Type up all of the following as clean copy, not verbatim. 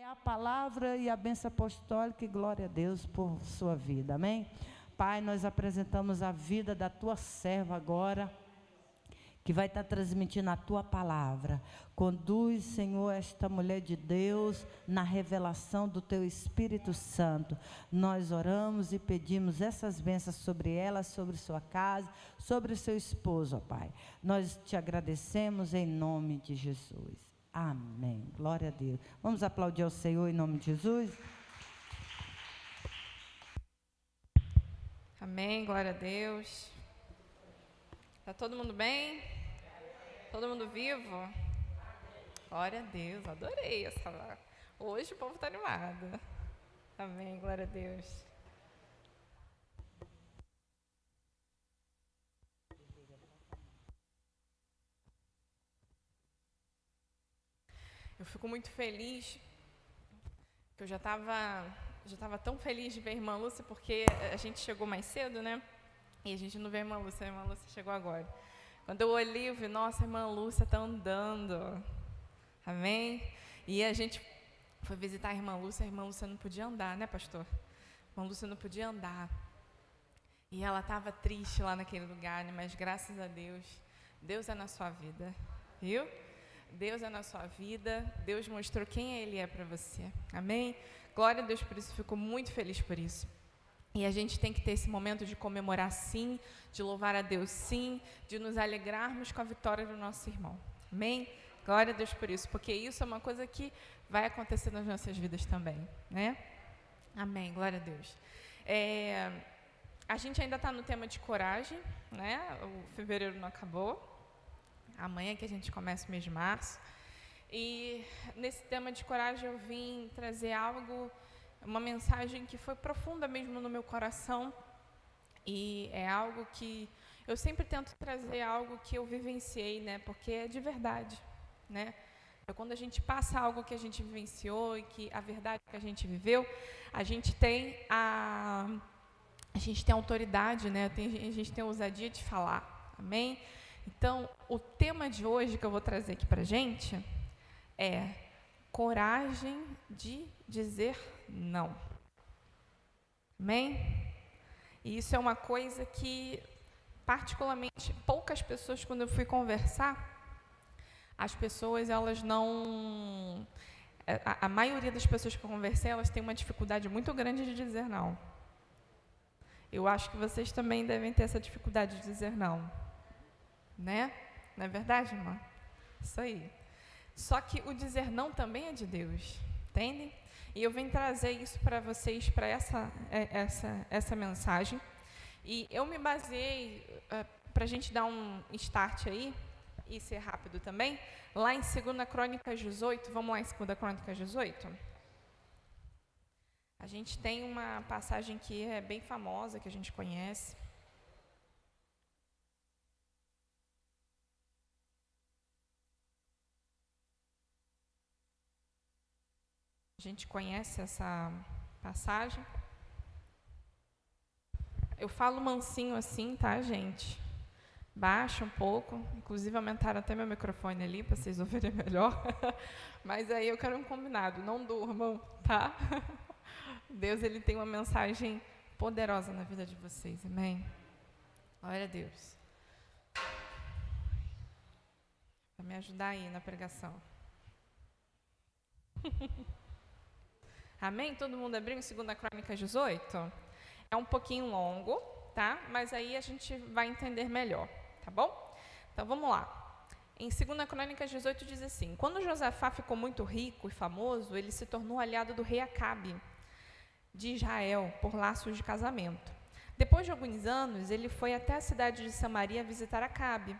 a palavra e a bênção apostólica, e glória a Deus por sua vida, amém? Pai, nós apresentamos a vida da tua serva agora, que vai estar transmitindo a tua palavra. Conduz, Senhor, esta mulher de Deus na revelação do teu Espírito Santo. Nós oramos e pedimos essas bênçãos sobre ela, sobre sua casa, sobre o seu esposo, ó Pai. Nós te agradecemos em nome de Jesus. Amém. Glória a Deus. Vamos aplaudir ao Senhor em nome de Jesus. Amém, glória a Deus. Está todo mundo bem? Todo mundo vivo? Glória a Deus, adorei essa. Hoje o povo está animado. Amém, glória a Deus. Eu fico muito feliz, que eu já estava tão feliz de ver a irmã Lúcia, porque a gente chegou mais cedo, né? E a gente não vê a irmã Lúcia chegou agora. Quando eu olhei, eu vi, nossa, a irmã Lúcia está andando. Amém? E a gente foi visitar a irmã Lúcia não podia andar, né, pastor? A irmã Lúcia não podia andar. E ela estava triste lá naquele lugar, né? Mas graças a Deus, Deus é na sua vida, viu? Deus é na sua vida, Deus mostrou quem Ele é para você. Amém? Glória a Deus por isso, fico muito feliz por isso. E a gente tem que ter esse momento de comemorar sim, de louvar a Deus sim, de nos alegrarmos com a vitória do nosso irmão. Amém? Glória a Deus por isso, porque isso é uma coisa que vai acontecer nas nossas vidas também, né? Amém, glória a Deus. A gente ainda está no tema de coragem, né? O fevereiro não acabou. Amanhã que a gente começa o mês de março. E nesse tema de coragem eu vim trazer algo, uma mensagem que foi profunda mesmo no meu coração. E é algo que eu sempre tento trazer algo que eu vivenciei, né? Porque é de verdade, né? É quando a gente passa algo que a gente vivenciou e que a verdade que a gente viveu, a gente tem a autoridade, né? A gente tem a ousadia de falar. Amém? Então, o tema de hoje que eu vou trazer aqui para a gente é coragem de dizer não. Amém? E isso é uma coisa que, particularmente, poucas pessoas, quando eu fui conversar, as pessoas, elas não... A maioria das pessoas que eu conversei, elas têm uma dificuldade muito grande de dizer não. Eu acho que vocês também devem ter essa dificuldade de dizer não. Né? Não é verdade, irmã? Isso aí. Só que o dizer não também é de Deus, entende? E eu venho trazer isso para vocês, para essa mensagem. E eu me baseei, para a gente dar um start aí, e ser rápido também, lá em 2 Crônicas 18, vamos lá em 2 Crônicas 18? A gente tem uma passagem que é bem famosa, que a gente conhece. A gente conhece essa passagem. Eu falo mansinho assim, tá, gente? Baixa um pouco. Inclusive, aumentaram até meu microfone ali, para vocês ouvirem melhor. Mas aí eu quero um combinado. Não durmam, tá? Deus, Ele tem uma mensagem poderosa na vida de vocês. Amém? Glória a Deus. Para me ajudar aí na pregação. Amém? Todo mundo abriu em 2 Crônicas 18? É um pouquinho longo, tá? Mas aí a gente vai entender melhor, tá bom? Então, vamos lá. Em 2 Crônicas 18 diz assim: quando Josafá ficou muito rico e famoso, ele se tornou aliado do rei Acabe, de Israel, por laços de casamento. Depois de alguns anos, ele foi até a cidade de Samaria visitar Acabe.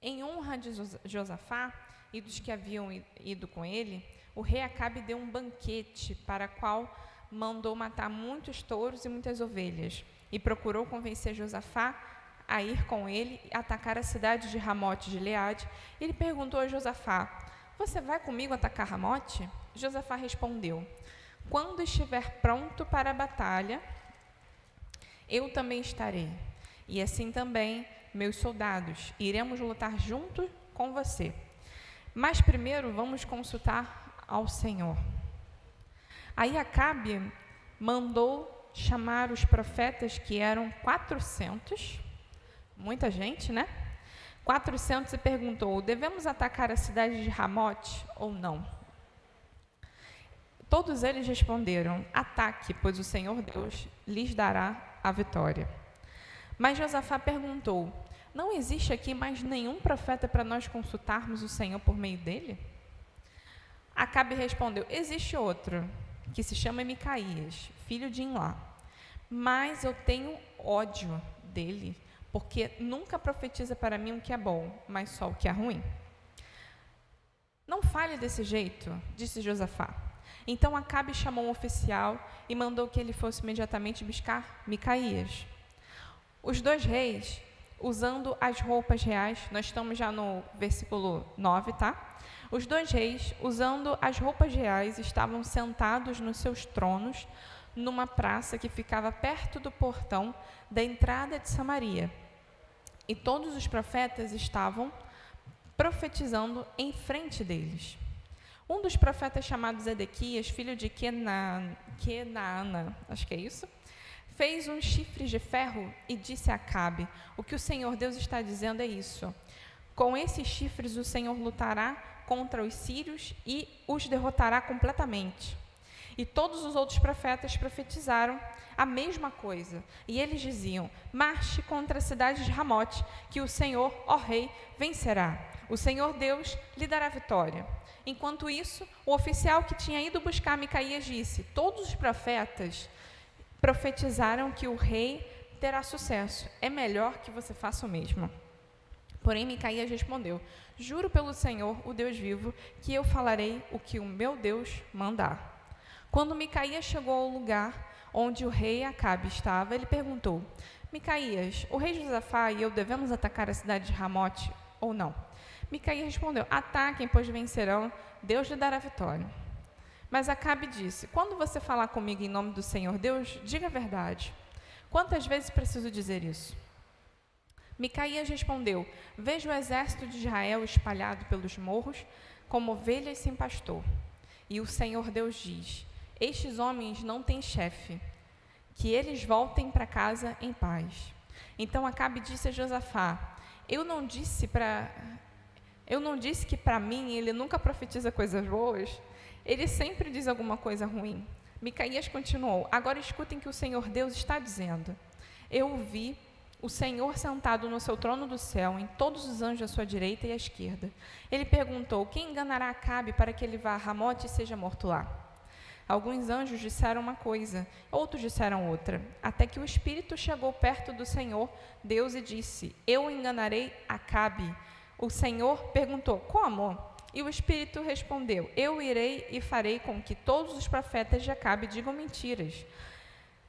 Em honra de Josafá e dos que haviam ido com ele, o rei Acabe deu um banquete para o qual mandou matar muitos touros e muitas ovelhas, e procurou convencer Josafá a ir com ele e atacar a cidade de Ramote de Gileade. Ele perguntou a Josafá: você vai comigo atacar Ramote? Josafá respondeu: quando estiver pronto para a batalha, eu também estarei, e assim também meus soldados, iremos lutar junto com você. Mas primeiro vamos consultar ao Senhor. Aí Acabe mandou chamar os profetas, que eram 400, muita gente, né? 400, e perguntou: devemos atacar a cidade de Ramote ou não? Todos eles responderam: ataque, pois o Senhor Deus lhes dará a vitória. Mas Josafá perguntou: não existe aqui mais nenhum profeta para nós consultarmos o Senhor por meio dele? Acabe respondeu: existe outro, que se chama Micaías, filho de Imlá. Mas eu tenho ódio dele, porque nunca profetiza para mim o que é bom, mas só o que é ruim. Não fale desse jeito, disse Josafá. Então Acabe chamou um oficial e mandou que ele fosse imediatamente buscar Micaías. Os dois reis, usando as roupas reais, nós estamos já no versículo 9, tá? Os dois reis, usando as roupas reais, estavam sentados nos seus tronos, numa praça que ficava perto do portão da entrada de Samaria. E todos os profetas estavam profetizando em frente deles. Um dos profetas, chamado Zedequias, filho de Kenaana, acho que é isso, fez uns chifres de ferro e disse a Acabe: o que o Senhor Deus está dizendo é isso: com esses chifres o Senhor lutará contra os sírios e os derrotará completamente. E todos os outros profetas profetizaram a mesma coisa. E eles diziam: marche contra a cidade de Ramote, que o Senhor, ó rei, vencerá. O Senhor Deus lhe dará vitória. Enquanto isso, o oficial que tinha ido buscar Micaías disse: todos os profetas profetizaram que o rei terá sucesso. É melhor que você faça o mesmo. Porém, Micaías respondeu: juro pelo Senhor, o Deus vivo, que eu falarei o que o meu Deus mandar. Quando Micaías chegou ao lugar onde o rei Acabe estava, ele perguntou: Micaías, o rei Josafá e eu devemos atacar a cidade de Ramote ou não? Micaías respondeu: ataquem, pois vencerão, Deus lhe dará vitória. Mas Acabe disse: quando você falar comigo em nome do Senhor Deus, diga a verdade. Quantas vezes preciso dizer isso? Micaías respondeu: vejo o exército de Israel espalhado pelos morros, como ovelhas sem pastor. E o Senhor Deus diz: estes homens não têm chefe, que eles voltem para casa em paz. Então Acabe disse a Josafá: eu não disse que para mim ele nunca profetiza coisas boas? Ele sempre diz alguma coisa ruim. Micaías continuou: agora escutem o que o Senhor Deus está dizendo. Eu vi o Senhor sentado no seu trono do céu, em todos os anjos à sua direita e à esquerda. Ele perguntou: quem enganará Acabe para que ele vá a Ramote e seja morto lá? Alguns anjos disseram uma coisa, outros disseram outra, até que o Espírito chegou perto do Senhor Deus e disse: eu enganarei Acabe. O Senhor perguntou: como? E o Espírito respondeu: eu irei e farei com que todos os profetas de Acabe digam mentiras.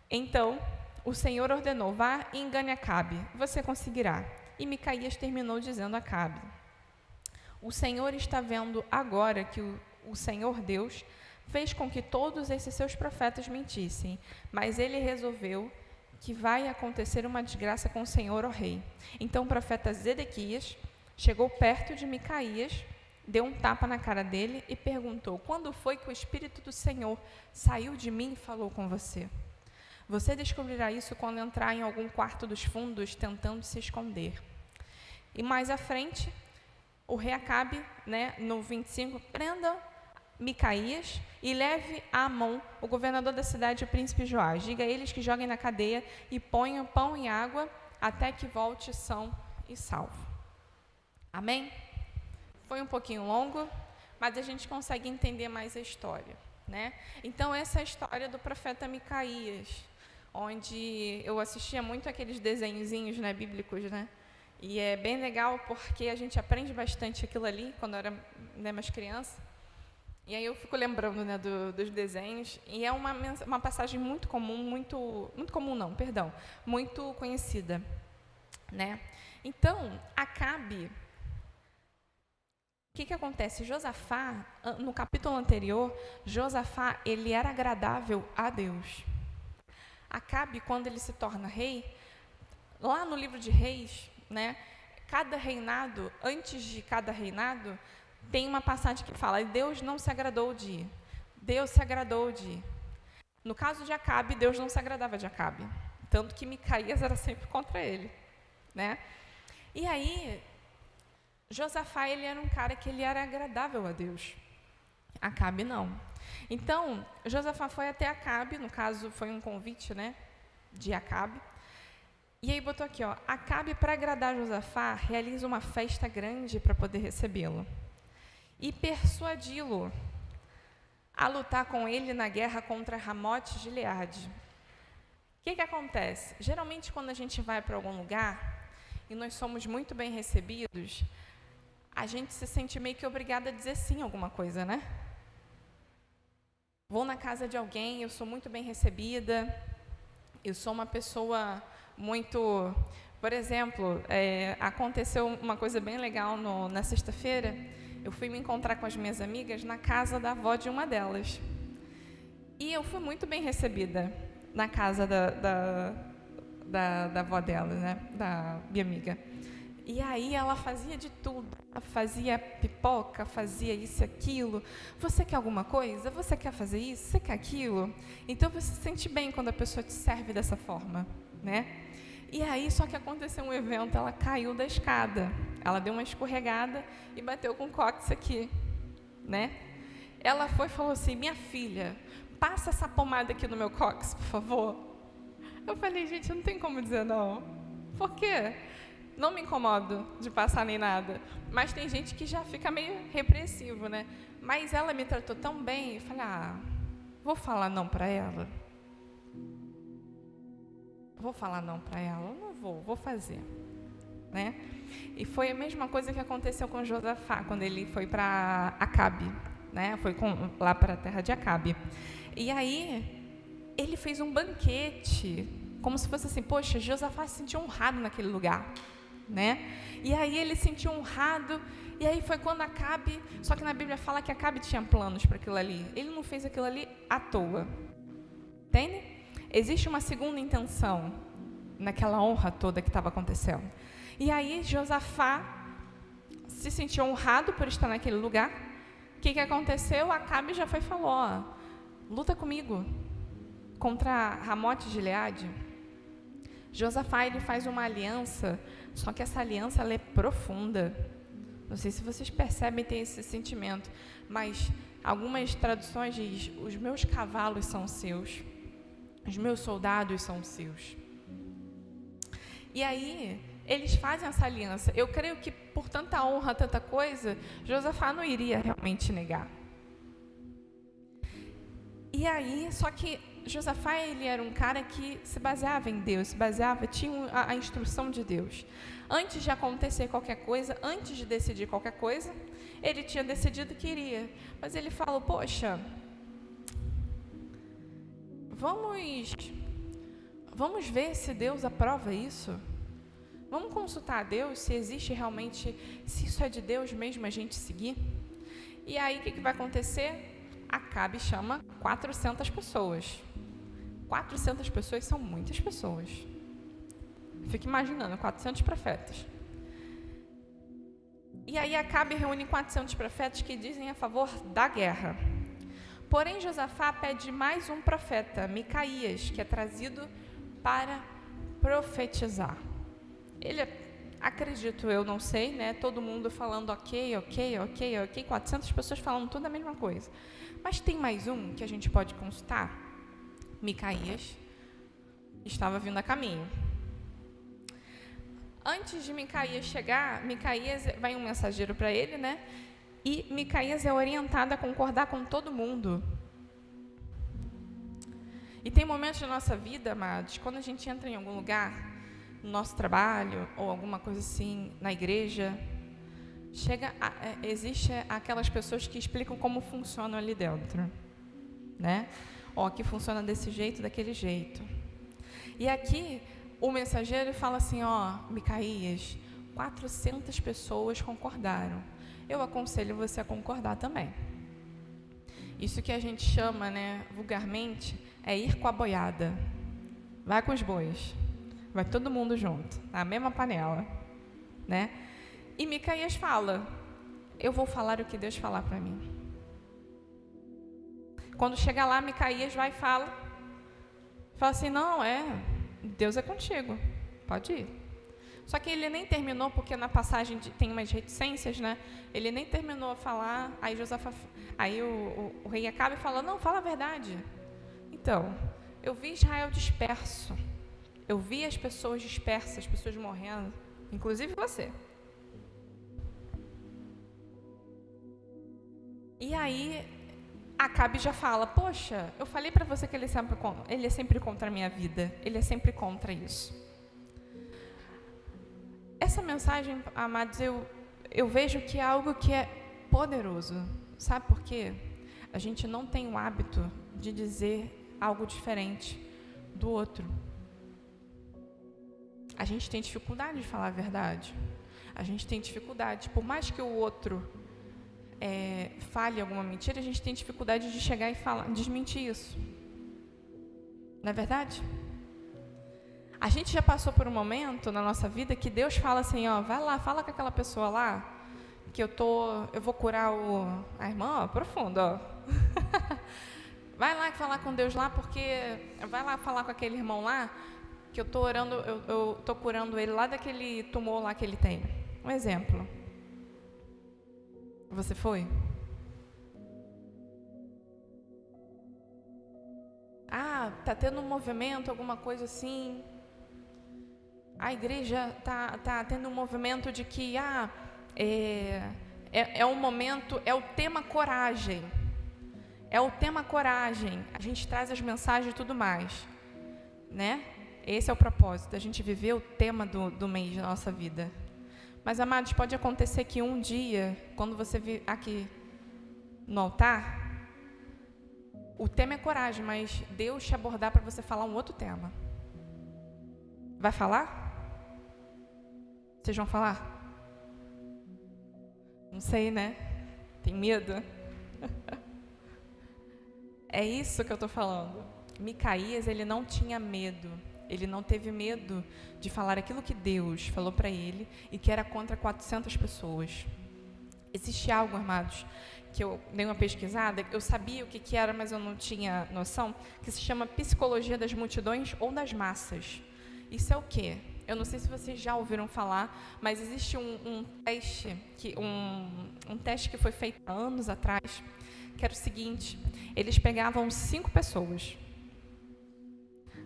Então o Senhor ordenou: vá e engane Acabe, você conseguirá. E Micaías terminou dizendo a Acabe: o Senhor está vendo agora que o Senhor Deus fez com que todos esses seus profetas mentissem, mas ele resolveu que vai acontecer uma desgraça com o Senhor, ó rei. Então o profeta Zedequias chegou perto de Micaías, deu um tapa na cara dele e perguntou: quando foi que o Espírito do Senhor saiu de mim e falou com você? Você descobrirá isso quando entrar em algum quarto dos fundos tentando se esconder. E mais à frente, o rei Acabe, no 25, prenda Micaías e leve a Amon, o governador da cidade, e o príncipe Joás. Diga a eles que joguem na cadeia e ponham pão e água até que volte são e salvo. Amém? Foi um pouquinho longo, mas a gente consegue entender mais a história, né? Então, essa é a história do profeta Micaías, onde eu assistia muito aqueles desenhozinhos, bíblicos, E é bem legal porque a gente aprende bastante aquilo ali quando eu era mais criança. E aí eu fico lembrando dos desenhos, e é uma passagem muito comum, muito conhecida, Então, Acabe, o que acontece? Josafá, no capítulo anterior, Josafá, ele era agradável a Deus. Acabe, quando ele se torna rei, lá no livro de Reis, cada reinado, antes de cada reinado, tem uma passagem que fala: Deus não se agradou de, Deus se agradou de. No caso de Acabe, Deus não se agradava de Acabe, tanto que Micaías era sempre contra ele, né? E aí, Josafá, ele era um cara que ele era agradável a Deus. Acabe não. Então, Josafá foi até Acabe, no caso foi um convite, né, de Acabe. E aí botou aqui, ó, Acabe, para agradar Josafá, realiza uma festa grande para poder recebê-lo e persuadi-lo a lutar com ele na guerra contra Ramote de Gileade. O que acontece? Geralmente, quando a gente vai para algum lugar e nós somos muito bem recebidos, a gente se sente meio que obrigada a dizer sim a alguma coisa, né? Vou na casa de alguém, eu sou muito bem recebida, eu sou uma pessoa muito... Por exemplo, aconteceu uma coisa bem legal na sexta-feira. Eu fui me encontrar com as minhas amigas na casa da avó de uma delas. E eu fui muito bem recebida na casa da avó dela, né? Da minha amiga. E aí ela fazia de tudo. Ela fazia pipoca, fazia isso e aquilo. Você quer alguma coisa? Você quer fazer isso? Você quer aquilo? Então você se sente bem quando a pessoa te serve dessa forma, né? E aí, só que aconteceu um evento, ela caiu da escada. Ela deu uma escorregada e bateu com o cóccix aqui, né? Ela foi e falou assim, minha filha, passa essa pomada aqui no meu cóccix, por favor. Eu falei, gente, não tem como dizer não. Por quê? Não me incomodo de passar nem nada. Mas tem gente que já fica meio repressivo, né? Mas ela me tratou tão bem, eu falei, vou falar não para ela? Vou falar não para ela? Eu não vou fazer, né? E foi a mesma coisa que aconteceu com Josafá, quando ele foi para Acabe, né? Foi lá para a terra de Acabe. E aí, ele fez um banquete, como se fosse assim, poxa, Josafá se sentiu honrado naquele lugar, né? E aí ele se sentiu honrado, e aí foi quando Acabe, só que na Bíblia fala que Acabe tinha planos para aquilo ali. Ele não fez aquilo ali à toa, entende? Existe uma segunda intenção naquela honra toda que estava acontecendo. E aí Josafá se sentiu honrado por estar naquele lugar. O que aconteceu? Acabe já foi e falou, luta comigo contra Ramote de Gileade. Josafá, ele faz uma aliança, só que essa aliança ela é profunda. Não sei se vocês percebem, tem esse sentimento, mas algumas traduções diz, os meus cavalos são seus. Os meus soldados são seus. E aí, eles fazem essa aliança. Eu creio que por tanta honra, tanta coisa, Josafá não iria realmente negar. E aí, só que Josafá, ele era um cara que se baseava em Deus, tinha a instrução de Deus. Antes de acontecer qualquer coisa, antes de decidir qualquer coisa, ele tinha decidido que iria. Mas ele falou, poxa, vamos ver se Deus aprova isso. Vamos consultar a Deus se existe realmente, se isso é de Deus mesmo a gente seguir. E aí o que vai acontecer? Acabe chama 400 pessoas. 400 pessoas são muitas pessoas. Fica imaginando, 400 profetas. E aí Acabe reúne 400 profetas que dizem a favor da guerra. Porém, Josafá pede mais um profeta, Micaías, que é trazido para profetizar. Ele, acredito eu, não sei, né? Todo mundo falando ok, 400 pessoas falando tudo a mesma coisa. Mas tem mais um que a gente pode consultar? Micaías estava vindo a caminho. Antes de Micaías chegar, Micaías vai um mensageiro para ele, né? E Micaías é orientado a concordar com todo mundo. E tem momentos da nossa vida, amados, quando a gente entra em algum lugar, no nosso trabalho, ou alguma coisa assim, na igreja, existe aquelas pessoas que explicam como funciona ali dentro, né? Ó, aqui funciona desse jeito, daquele jeito. E aqui, o mensageiro fala assim, ó, Micaías, 400 pessoas concordaram. Eu aconselho você a concordar também. Isso que a gente chama, né, vulgarmente, é ir com a boiada. Vai com os bois. Vai todo mundo junto, na mesma panela, né? E Micaías fala, eu vou falar o que Deus falar para mim. Quando chega lá, Micaías vai e fala, Fala assim, não, Deus é contigo, pode ir. Só que ele nem terminou, porque na passagem tem umas reticências, né? Ele nem terminou a falar, aí o rei Acabe fala, não, fala a verdade. Então, eu vi Israel disperso, eu vi as pessoas dispersas, as pessoas morrendo, inclusive você. E aí, Acabe já fala, poxa, eu falei para você que ele é sempre contra a minha vida, ele é sempre contra isso. Essa mensagem, amados, eu vejo que é algo que é poderoso. Sabe por quê? A gente não tem o hábito de dizer algo diferente do outro. A gente tem dificuldade de falar a verdade. A gente tem dificuldade, por mais que o outro fale alguma mentira, a gente tem dificuldade de chegar e desmentir isso. Não é verdade? A gente já passou por um momento na nossa vida que Deus fala assim, ó, vai lá, fala com aquela pessoa lá, que eu vou curar a irmã, ó, profundo, ó. Vai lá falar com Deus lá, porque vai lá falar com aquele irmão lá, que eu estou orando, eu estou curando ele lá daquele tumor lá que ele tem. Um exemplo. Você foi? Ah, tá tendo um movimento, alguma coisa assim. A igreja tá tendo um movimento de que é um momento, é o tema coragem. É o tema coragem. A gente traz as mensagens e tudo mais, né? Esse é o propósito, a gente viver o tema do mês da nossa vida. Mas, amados, pode acontecer que um dia, quando você vir aqui no altar, o tema é coragem, mas Deus te abordar para você falar um outro tema. Vai falar? Vocês vão falar? Não sei, né? Tem medo? É isso que eu estou falando. Micaías, ele não tinha medo. Ele não teve medo de falar aquilo que Deus falou para ele e que era contra 400 pessoas. Existe algo, amados, que eu dei uma pesquisada, eu sabia o que era, mas eu não tinha noção, que se chama psicologia das multidões ou das massas. Isso é o quê? Eu não sei se vocês já ouviram falar, mas existe um teste que foi feito há anos atrás, que era o seguinte, eles pegavam 5 pessoas,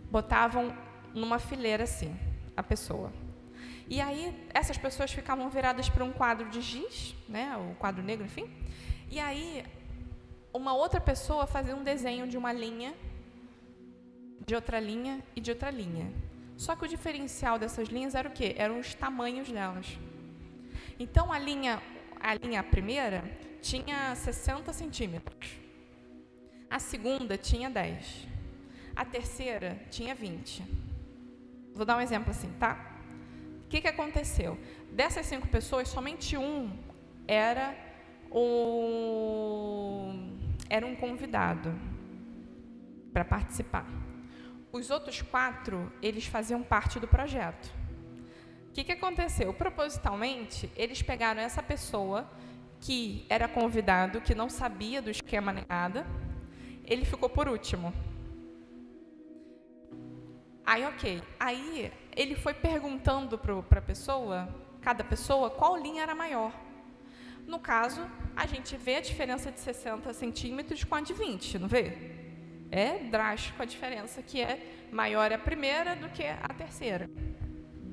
botavam numa fileira assim, a pessoa. E aí, essas pessoas ficavam viradas para um quadro de giz, né, o quadro negro, enfim. E aí, uma outra pessoa fazia um desenho de uma linha, de outra linha e de outra linha. Só que o diferencial dessas linhas era o quê? Eram os tamanhos delas. Então, a linha primeira tinha 60 centímetros. A segunda tinha 10. A terceira tinha 20. Vou dar um exemplo assim, tá? O que aconteceu? Dessas 5 pessoas, somente um era um convidado para participar. Os outros 4, eles faziam parte do projeto. O que aconteceu? Propositalmente, eles pegaram essa pessoa que era convidado, que não sabia do esquema nem nada, ele ficou por último. Aí, ok. Aí, ele foi perguntando para a pessoa, cada pessoa, qual linha era maior. No caso, a gente vê a diferença de 60 centímetros com a de 20, não vê? É drástico a diferença, que é maior a primeira do que a terceira,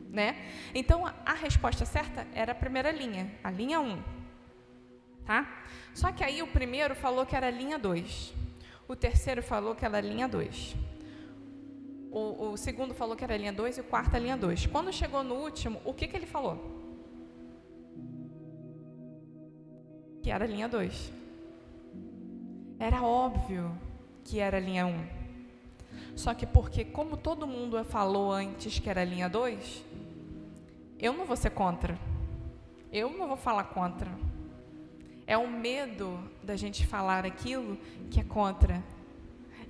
né? Então, a resposta certa era a primeira linha, a linha 1, tá? Só que aí o primeiro falou que era a linha 2, o terceiro falou que era a linha 2. O segundo falou que era a linha 2 e o quarto a linha 2. Quando chegou no último, o que ele falou? Que era a linha 2. Era óbvio que era a linha 1. Só que porque, como todo mundo falou antes que era a linha 2, eu não vou ser contra. Eu não vou falar contra. É o medo da gente falar aquilo que é contra.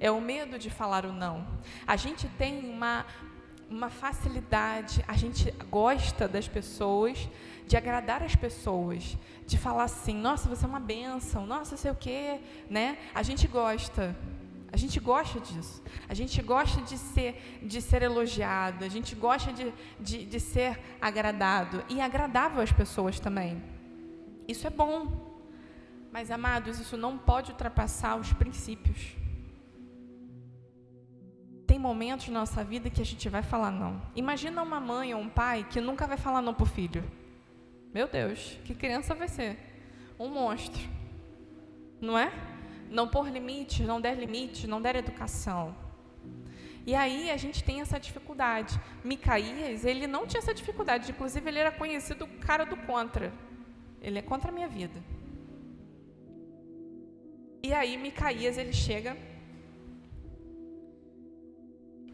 É o medo de falar o não. A gente tem uma facilidade, a gente gosta das pessoas, de agradar as pessoas, de falar assim, nossa, você é uma bênção, nossa, sei o quê, né? A gente gosta. A gente gosta disso. A gente gosta de ser elogiado. A gente gosta de ser agradado. E agradável às pessoas também. Isso é bom. Mas, amados, isso não pode ultrapassar os princípios. Tem momentos na nossa vida que a gente vai falar não. Imagina uma mãe ou um pai que nunca vai falar não pro filho. Meu Deus, que criança vai ser? Um monstro. Não é? Não pôr limites, não der educação. E aí a gente tem essa dificuldade. Micaías, ele não tinha essa dificuldade. Inclusive, ele era conhecido o cara do contra. Ele é contra a minha vida. E aí, Micaías, ele chega,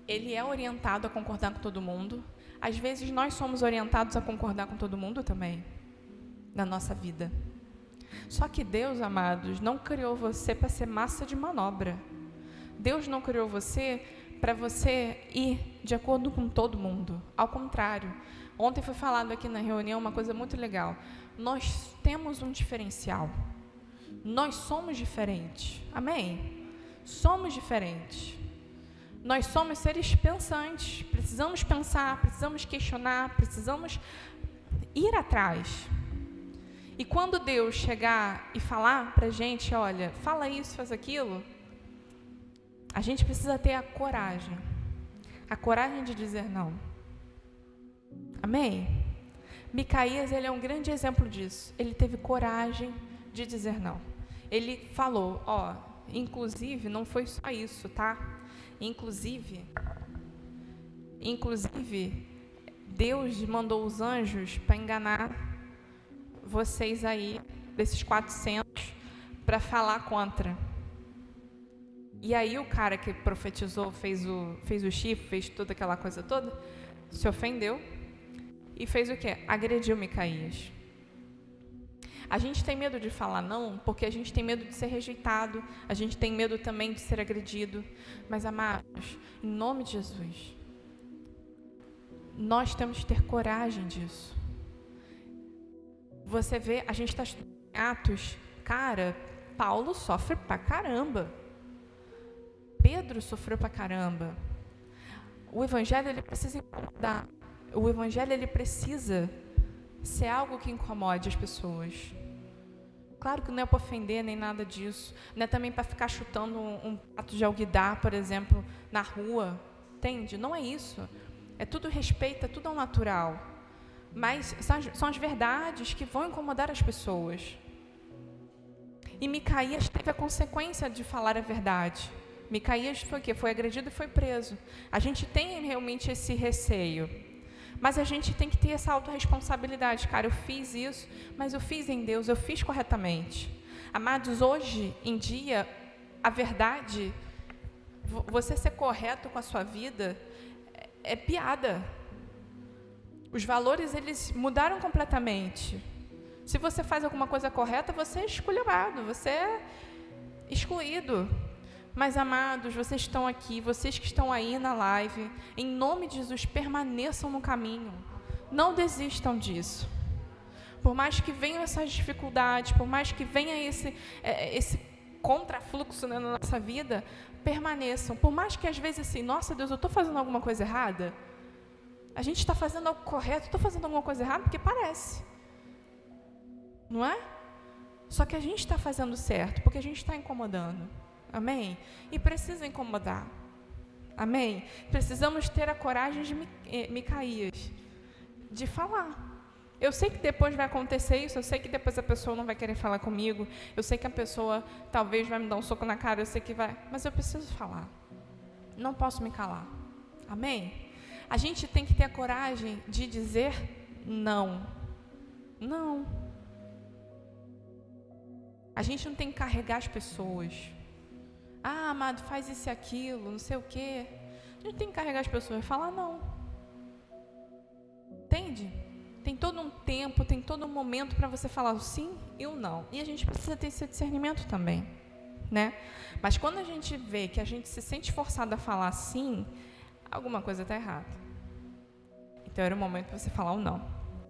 ele é orientado a concordar com todo mundo. Às vezes, nós somos orientados a concordar com todo mundo também, na nossa vida. Só que Deus, amados, não criou você para ser massa de manobra. Deus não criou você para você ir de acordo com todo mundo. Ao contrário, ontem foi falado aqui na reunião uma coisa muito legal. Nós temos um diferencial. Nós somos diferentes. Amém? Somos diferentes. Nós somos seres pensantes. Precisamos pensar, precisamos questionar, precisamos ir atrás. E quando Deus chegar e falar para a gente, olha, fala isso, faz aquilo, a gente precisa ter a coragem de dizer não. Amém? Micaías, ele é um grande exemplo disso. Ele teve coragem de dizer não. Ele falou, inclusive, não foi só isso, tá? Inclusive, Deus mandou os anjos para enganar vocês aí, desses 400, para falar contra. E aí o cara que profetizou, fez o chifre, fez toda aquela coisa toda, se ofendeu e fez o quê? Agrediu Micaías. A gente tem medo de falar não, porque a gente tem medo de ser rejeitado, a gente tem medo também de ser agredido. Mas, amados, em nome de Jesus, nós temos que ter coragem disso. Você vê, a gente está estudando Atos, cara, Paulo sofre pra caramba. Pedro sofreu pra caramba. O evangelho, ele precisa incomodar. O evangelho, ele precisa ser algo que incomode as pessoas. Claro que não é para ofender nem nada disso. Não é também para ficar chutando um prato de alguidar, por exemplo, na rua. Entende? Não é isso. É tudo respeito, é tudo ao natural. Mas são as verdades que vão incomodar as pessoas. E Micaías teve a consequência de falar a verdade. Micaías foi o quê? Foi agredido e foi preso. A gente tem realmente esse receio. Mas a gente tem que ter essa autorresponsabilidade. Cara, eu fiz isso, mas eu fiz em Deus, eu fiz corretamente. Amados, hoje em dia, a verdade, você ser correto com a sua vida, é piada. Os valores, eles mudaram completamente. Se você faz alguma coisa correta, você é esculhambado, você é excluído. Mas, amados, vocês estão aqui, vocês que estão aí na live, em nome de Jesus, permaneçam no caminho. Não desistam disso. Por mais que venham essas dificuldades, por mais que venha esse contrafluxo, né, na nossa vida, permaneçam. Por mais que às vezes assim, nossa Deus, eu estou fazendo alguma coisa errada? A gente está fazendo algo correto, estou fazendo alguma coisa errada? Porque parece. Não é? Só que a gente está fazendo certo, porque a gente está incomodando. Amém? E precisa incomodar. Amém? Precisamos ter a coragem de Micaías, de falar. Eu sei que depois vai acontecer isso, eu sei que depois a pessoa não vai querer falar comigo, eu sei que a pessoa talvez vai me dar um soco na cara, eu sei que vai, mas eu preciso falar. Não posso me calar. Amém? A gente tem que ter a coragem de dizer não. Não. A gente não tem que carregar as pessoas. Ah, amado, faz isso e aquilo, não sei o quê. A gente tem que carregar as pessoas e falar não. Entende? Tem todo um tempo, tem todo um momento para você falar o sim e o não. E a gente precisa ter esse discernimento também, né? Mas quando a gente vê que a gente se sente forçado a falar sim, alguma coisa está errada. Então era o momento para você falar o não.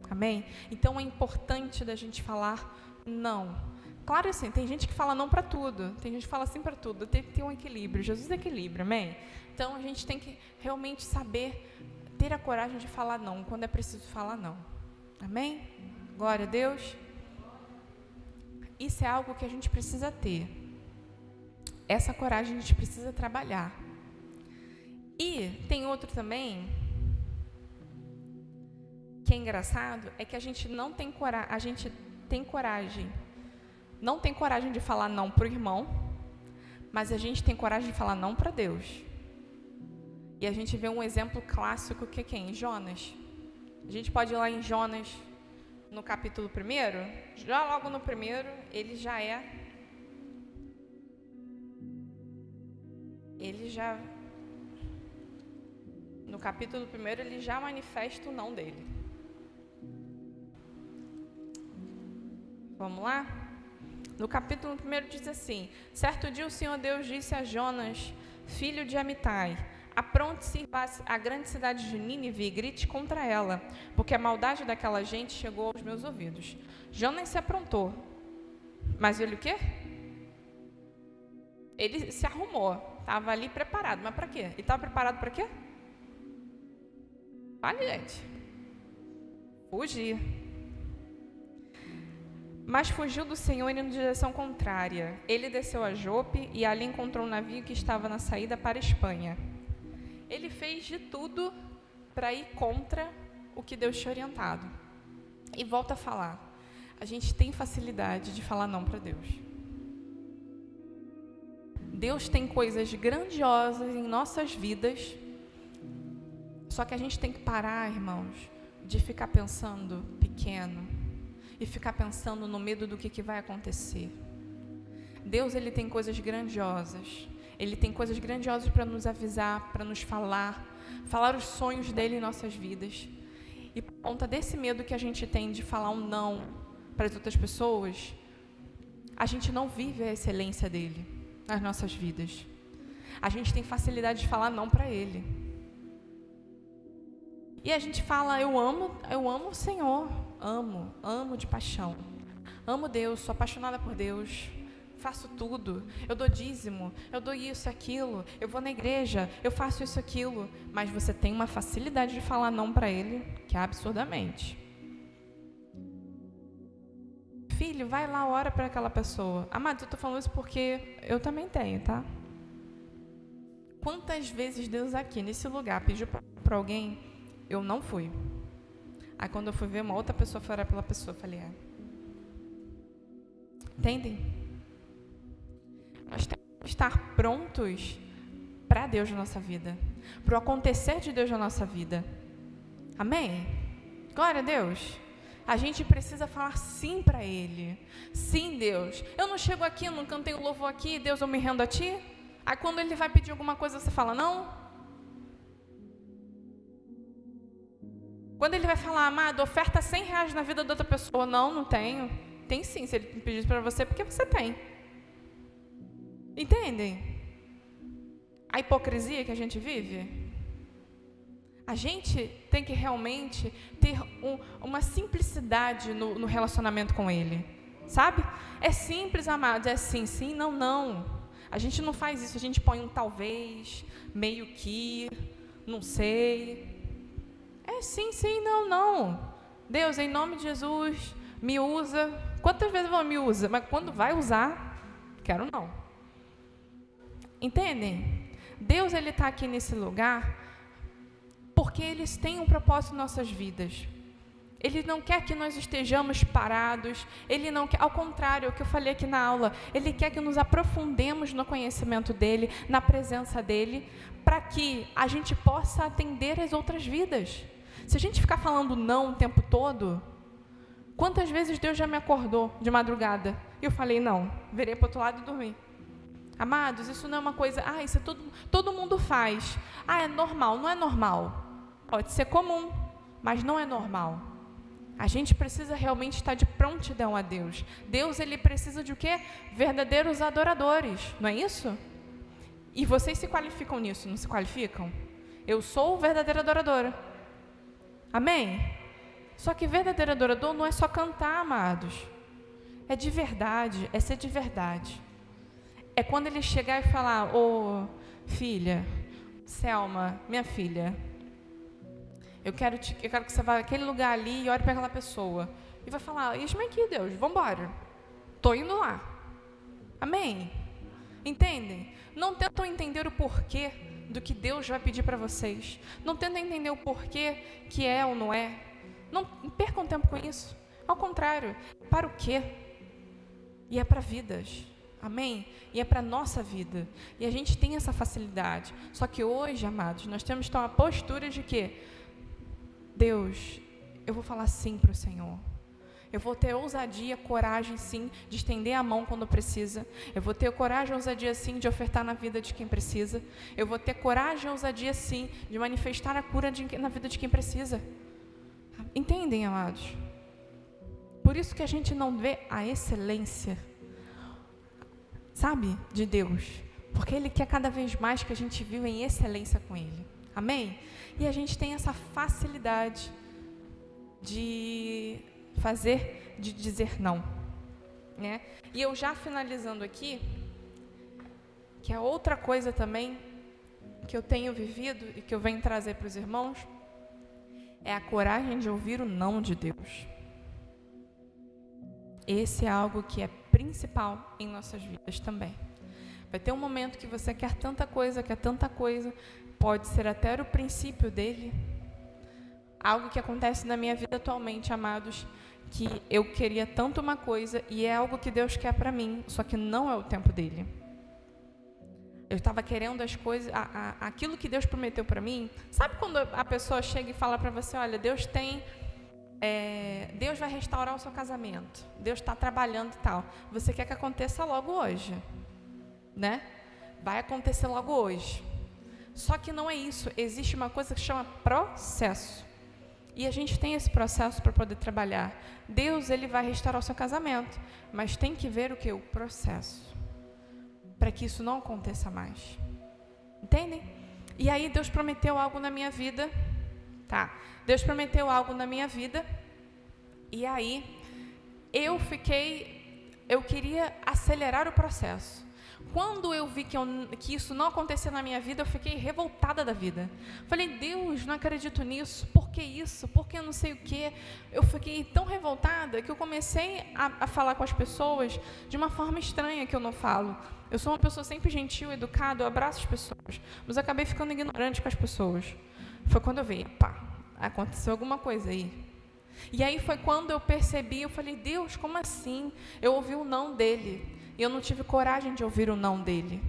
Amém? Então é importante da gente falar não. Claro, assim, tem gente que fala não para tudo, tem gente que fala sim para tudo, tem que ter um equilíbrio. Jesus é equilíbrio, amém? Então, a gente tem que realmente saber, ter a coragem de falar não, quando é preciso falar não. Amém? Glória a Deus. Isso é algo que a gente precisa ter. Essa coragem a gente precisa trabalhar. E tem outro também, que é engraçado, é que a gente não tem coragem, a gente tem coragem, não tem coragem de falar não para o irmão, mas a gente tem coragem de falar não para Deus. E a gente vê um exemplo clássico que é quem? Jonas. A gente pode ir lá em Jonas, no capítulo 1, já logo no 1, ele já, no capítulo 1, ele já manifesta o não dele. Vamos lá? No capítulo 1 diz assim: certo dia o Senhor Deus disse a Jonas, filho de Amitai: apronte-se a grande cidade de Nínive e grite contra ela, porque a maldade daquela gente chegou aos meus ouvidos. Jonas se aprontou, mas ele o quê? Ele se arrumou, estava ali preparado, mas para quê? Ele estava preparado para quê? Fale, gente. Fugir. Mas fugiu do Senhor indo em direção contrária. Ele desceu a Jope e ali encontrou um navio que estava na saída para a Espanha. Ele fez de tudo para ir contra o que Deus tinha orientado. E volta a falar, a gente tem facilidade de falar não para Deus. Deus tem coisas grandiosas em nossas vidas, só que a gente tem que parar, irmãos, de ficar pensando pequeno e ficar pensando no medo do que vai acontecer. Deus, Ele tem coisas grandiosas. Ele tem coisas grandiosas para nos avisar, para nos falar os sonhos dEle em nossas vidas. E por conta desse medo que a gente tem de falar um não para as outras pessoas, a gente não vive a excelência dEle nas nossas vidas. A gente tem facilidade de falar não para Ele. E a gente fala, eu amo o Senhor, amo de paixão. Amo Deus, sou apaixonada por Deus. Faço tudo, eu dou dízimo, eu dou isso, aquilo, eu vou na igreja, eu faço isso, aquilo, mas você tem uma facilidade de falar não para Ele, que é absurdamente. Filho, vai lá, ora para aquela pessoa. Amado, eu estou falando isso porque eu também tenho, tá? Quantas vezes Deus aqui, nesse lugar, pediu para alguém, eu não fui. Aí quando eu fui ver uma outra pessoa, foi orar pela pessoa, eu falei, entendem? Nós temos que estar prontos para Deus na nossa vida, para o acontecer de Deus na nossa vida. Amém? Glória a Deus. A gente precisa falar sim para Ele. Sim, Deus. Eu não chego aqui, eu não cantei o louvor aqui, Deus, eu me rendo a Ti. Aí quando Ele vai pedir alguma coisa, você fala não? Quando Ele vai falar, amado, oferta R$100 na vida da outra pessoa. Não tenho. Tem sim, se Ele pedir para você, porque você tem. Entendem? A hipocrisia que a gente vive? A gente tem que realmente ter uma simplicidade no relacionamento com Ele. Sabe? É simples, amados. É sim, não. A gente não faz isso. A gente põe um talvez, meio que, não sei. É sim, não. Deus, em nome de Jesus, me usa. Quantas vezes me usa? Mas quando vai usar, quero não. Entendem? Deus, Ele está aqui nesse lugar porque Ele tem um propósito em nossas vidas. Ele não quer que nós estejamos parados. Ele não quer, ao contrário, o que eu falei aqui na aula, Ele quer que nos aprofundemos no conhecimento dEle, na presença dEle, para que a gente possa atender as outras vidas. Se a gente ficar falando não o tempo todo, quantas vezes Deus já me acordou de madrugada e eu falei não, virei para o outro lado e dormi. Amados, isso não é uma coisa, isso todo mundo faz. É normal, não é normal. Pode ser comum, mas não é normal. A gente precisa realmente estar de prontidão a Deus. Deus, Ele precisa de o quê? Verdadeiros adoradores, não é isso? E vocês se qualificam nisso, não se qualificam? Eu sou verdadeira adoradora. Amém? Só que verdadeiro adorador não é só cantar, amados. é de verdade, é ser de verdade. É quando ele chegar e falar: ô filha, Selma, minha filha, eu quero que você vá naquele lugar ali e ore para aquela pessoa. E vai falar: eis-me aqui, Deus, vamos embora. Estou indo lá. Amém? Entendem? Não tentam entender o porquê do que Deus vai pedir para vocês. Não tentem entender o porquê que é ou não é. Não percam tempo com isso. Ao contrário, para o quê? E é para vidas. Amém? E é para a nossa vida. E a gente tem essa facilidade. Só que hoje, amados, nós temos que ter uma postura de que: Deus, eu vou falar sim para o Senhor. Eu vou ter ousadia, coragem, sim, de estender a mão quando precisa. Eu vou ter coragem, ousadia, sim, de ofertar na vida de quem precisa. Eu vou ter coragem, ousadia, sim, de manifestar a cura na vida de quem precisa. Entendem, amados? Por isso que a gente não vê a excelência, sabe, de Deus. Porque Ele quer cada vez mais que a gente viva em excelência com Ele. Amém? E a gente tem essa facilidade de dizer não, né? E eu já finalizando aqui, que é outra coisa também que eu tenho vivido e que eu venho trazer para os irmãos, é a coragem de ouvir o não de Deus. Esse é algo que é principal em nossas vidas também. Vai ter um momento que você quer tanta coisa, pode ser até o princípio dele. Algo que acontece na minha vida atualmente, amados, que eu queria tanto uma coisa e é algo que Deus quer para mim, só que não é o tempo dele. Eu estava querendo as coisas, aquilo que Deus prometeu para mim. Sabe quando a pessoa chega e fala para você: olha, Deus vai restaurar o seu casamento, Deus está trabalhando e tal. Você quer que aconteça logo hoje, né? Vai acontecer logo hoje. Só que não é isso. Existe uma coisa que chama processo. E a gente tem esse processo para poder trabalhar. Deus, Ele vai restaurar o seu casamento, mas tem que ver o que? O processo, para que isso não aconteça mais. Entendem? E aí Deus prometeu algo na minha vida, tá? Deus prometeu algo na minha vida, e aí eu queria acelerar o processo. Quando eu vi que isso não acontecia na minha vida, eu fiquei revoltada da vida. Falei: Deus, não acredito nisso. Por que isso? Por que não sei o quê? Eu fiquei tão revoltada que eu comecei a falar com as pessoas de uma forma estranha que eu não falo. Eu sou uma pessoa sempre gentil, educada, eu abraço as pessoas, mas eu acabei ficando ignorante com as pessoas. Foi quando eu vi: aconteceu alguma coisa aí. E aí foi quando eu percebi, eu falei: Deus, como assim? Eu ouvi o não dele. E eu não tive coragem de ouvir o não dele.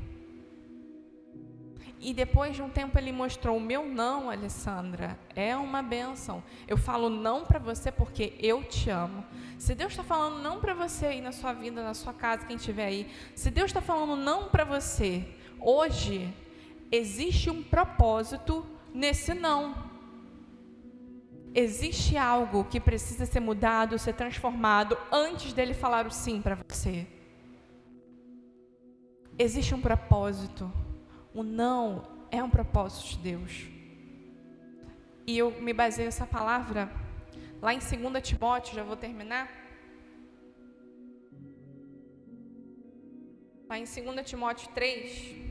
E depois de um tempo ele mostrou: o meu não, Alessandra, é uma bênção. Eu falo não para você porque eu te amo. Se Deus está falando não para você aí na sua vida, na sua casa, quem estiver aí, se Deus está falando não para você, hoje, existe um propósito nesse não. Existe algo que precisa ser mudado, ser transformado, antes dele falar o sim para você. Existe um propósito. O não é um propósito de Deus. E eu me baseio nessa palavra lá em 2 Timóteo, já vou terminar. Lá em 2 Timóteo 3.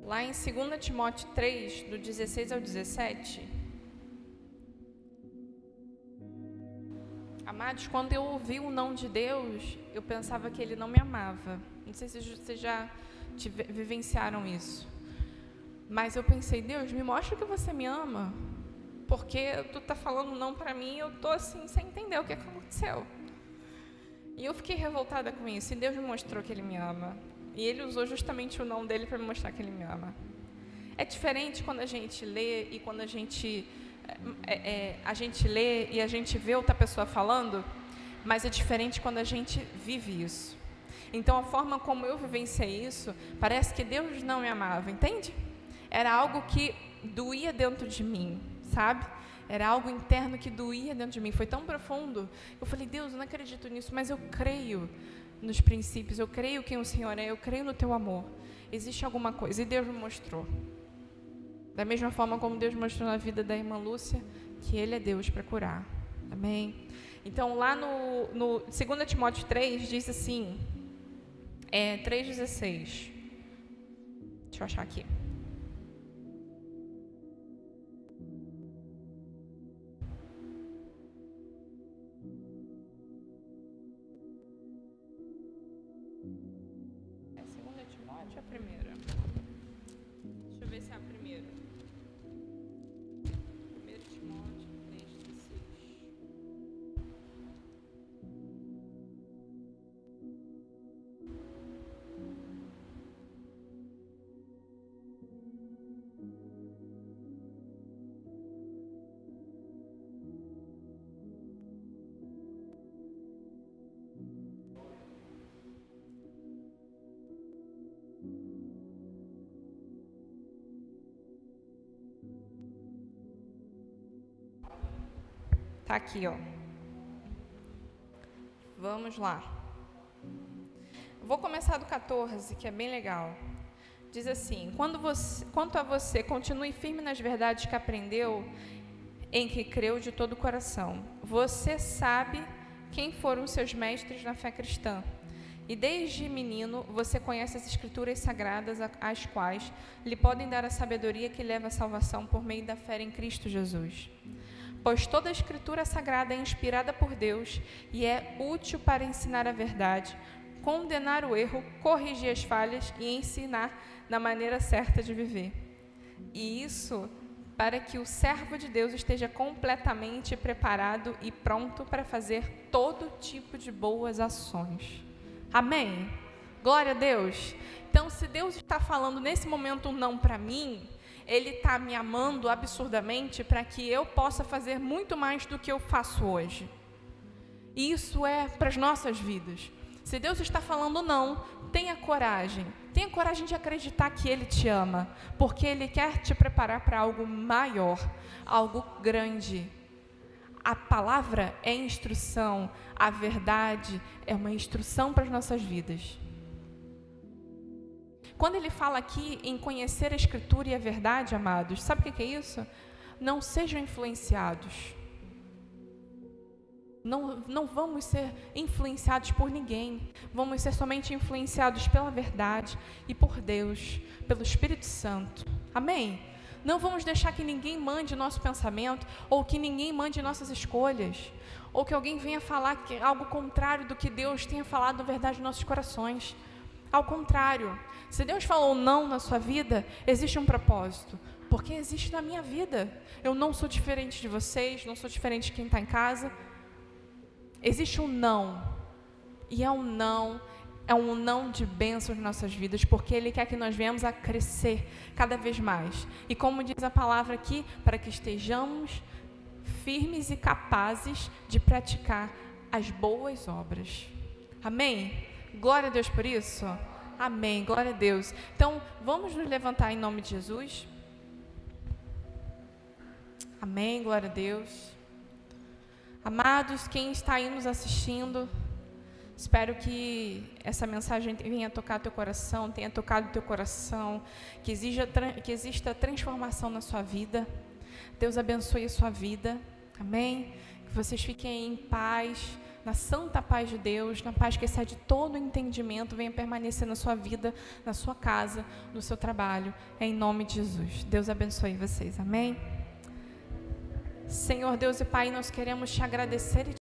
Lá em 2 Timóteo 3, do 16 ao 17, amados, quando eu ouvi o não de Deus, eu pensava que Ele não me amava. Não sei se vocês já vivenciaram isso. Mas eu pensei: Deus, me mostra que você me ama, porque tu tá falando não para mim e eu tô assim, sem entender o que aconteceu. E eu fiquei revoltada com isso, e Deus me mostrou que Ele me ama. E Ele usou justamente o não dele para me mostrar que Ele me ama. É diferente quando a gente lê e quando a gente lê e a gente vê outra pessoa falando, mas é diferente quando a gente vive isso. Então, a forma como eu vivenciei isso, parece que Deus não me amava, entende? Era algo que doía dentro de mim, sabe? Era algo interno que doía dentro de mim. Foi tão profundo. Eu falei, Deus, eu não acredito nisso, mas eu creio nos princípios, eu creio quem o Senhor é, eu creio no teu amor. Existe alguma coisa. E Deus me mostrou. Da mesma forma como Deus mostrou na vida da irmã Lúcia, que Ele é Deus para curar. Amém? Então, lá no 2 Timóteo 3, diz assim, 3,16. Deixa eu achar aqui. É 2 Timóteo a primeira? Deixa eu ver se é a primeira. 1 Timóteo 3,16. Tá aqui, ó. Vamos lá. Vou começar do 14, que é bem legal. Diz assim: quanto a você, continue firme nas verdades que aprendeu, em que creu de todo o coração. Você sabe quem foram seus mestres na fé cristã. E desde menino você conhece as escrituras sagradas, as quais lhe podem dar a sabedoria que leva à salvação por meio da fé em Cristo Jesus. Pois toda a escritura sagrada é inspirada por Deus e é útil para ensinar a verdade, condenar o erro, corrigir as falhas e ensinar na maneira certa de viver. E isso para que o servo de Deus esteja completamente preparado e pronto para fazer todo tipo de boas ações. Amém? Glória a Deus. Então, se Deus está falando nesse momento um não para mim, Ele está me amando absurdamente para que eu possa fazer muito mais do que eu faço hoje. E isso é para as nossas vidas. Se Deus está falando não, tenha coragem de acreditar que Ele te ama, porque Ele quer te preparar para algo maior, algo grande. A palavra é instrução, a verdade é uma instrução para as nossas vidas. Quando ele fala aqui em conhecer a Escritura e a verdade, amados, sabe o que é isso? Não sejam influenciados. Não vamos ser influenciados por ninguém. Vamos ser somente influenciados pela verdade e por Deus, pelo Espírito Santo. Amém? Não vamos deixar que ninguém mande nosso pensamento, ou que ninguém mande nossas escolhas, ou que alguém venha falar algo contrário do que Deus tenha falado na verdade nos nossos corações. Ao contrário, se Deus falou não na sua vida, existe um propósito, porque existe na minha vida. Eu não sou diferente de vocês, não sou diferente de quem está em casa. Existe um não, e é um não de bênçãos nas nossas vidas, porque Ele quer que nós venhamos a crescer cada vez mais. E como diz a palavra aqui, para que estejamos firmes e capazes de praticar as boas obras. Amém? Glória a Deus por isso. Amém, glória a Deus. Então, vamos nos levantar em nome de Jesus. Amém, glória a Deus. Amados, quem está aí nos assistindo, espero que essa mensagem venha tocar teu coração, tenha tocado teu coração, que exista transformação na sua vida. Deus abençoe a sua vida. Amém? Que vocês fiquem em paz, na santa paz de Deus, na paz que excede todo o entendimento, venha permanecer na sua vida, na sua casa, no seu trabalho, em nome de Jesus. Deus abençoe vocês, amém? Senhor Deus e Pai, nós queremos te agradecer e